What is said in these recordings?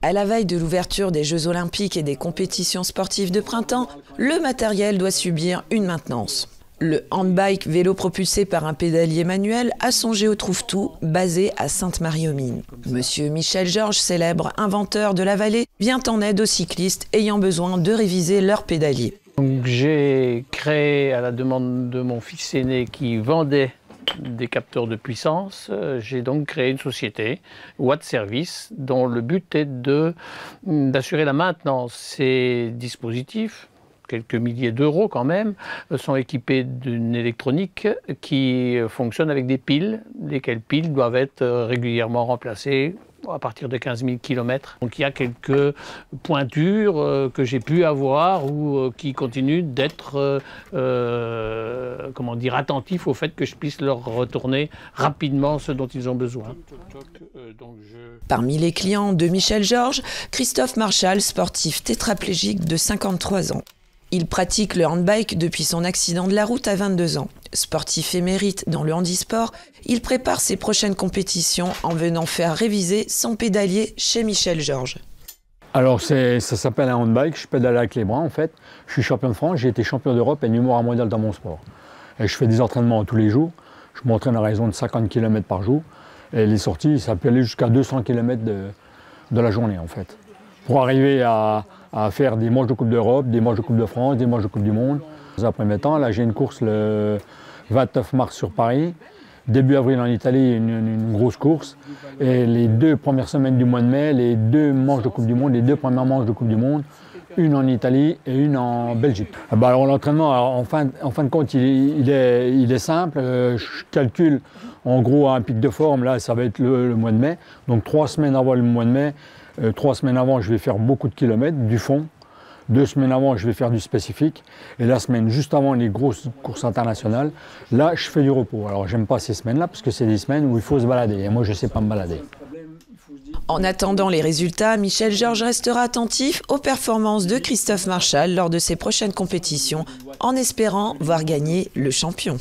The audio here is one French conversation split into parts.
À la veille de l'ouverture des Jeux Olympiques et des compétitions sportives de printemps, le matériel doit subir une maintenance. Le handbike, vélo propulsé par un pédalier manuel, a songé au trouve-tout, basé à Sainte-Marie-aux-Mines. Monsieur Michel Georges, célèbre inventeur de la vallée, vient en aide aux cyclistes ayant besoin de réviser leur pédalier. J'ai créé, à la demande de mon fils aîné qui vendait des capteurs de puissance, j'ai donc créé une société, Watt Service, dont le but est d'assurer la maintenance. Ces dispositifs, quelques milliers d'euros quand même, sont équipés d'une électronique qui fonctionne avec des piles, lesquelles piles doivent être régulièrement remplacées à partir de 15 000 km. Donc il y a quelques pointures que j'ai pu avoir ou qui continuent d'être attentifs au fait que je puisse leur retourner rapidement ce dont ils ont besoin. Parmi les clients de Michel Georges, Christophe Marchal, sportif tétraplégique de 53 ans. Il pratique le handbike depuis son accident de la route à 22 ans. Sportif émérite dans le handisport, il prépare ses prochaines compétitions en venant faire réviser son pédalier chez Michel Georges. Alors ça s'appelle un handbike, je pédale avec les bras en fait. Je suis champion de France, j'ai été champion d'Europe et numéro 1 mondial dans mon sport. Et je fais des entraînements tous les jours. Je m'entraîne à raison de 50 km par jour. Et les sorties, ça peut aller jusqu'à 200 km de la journée en fait. Pour arriver à faire des manches de Coupe d'Europe, des manches de Coupe de France, des manches de Coupe du Monde. Dans un premier temps, là j'ai une course le 29 mars sur Paris. Début avril en Italie, une grosse course. Et les 2 premières semaines du mois de mai, les 2 manches de Coupe du Monde, les 2 premières manches de Coupe du Monde, une en Italie et une en Belgique. Alors l'entraînement, en fin de compte, il est simple. Je calcule en gros un pic de forme, là ça va être le mois de mai. Donc 3 semaines avant le mois de mai, 3 semaines avant, je vais faire beaucoup de kilomètres, du fond. 2 semaines avant, je vais faire du spécifique. Et la semaine juste avant les grosses courses internationales, là, je fais du repos. Alors, j'aime pas ces semaines-là parce que c'est des semaines où il faut se balader. Et moi, je sais pas me balader. En attendant les résultats, Michel Georges restera attentif aux performances de Christophe Marchal lors de ses prochaines compétitions, en espérant voir gagner le champion.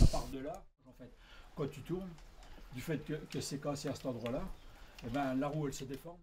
Quand tu tournes, du fait que c'est cassé à cet endroit-là, la roue, elle se déforme.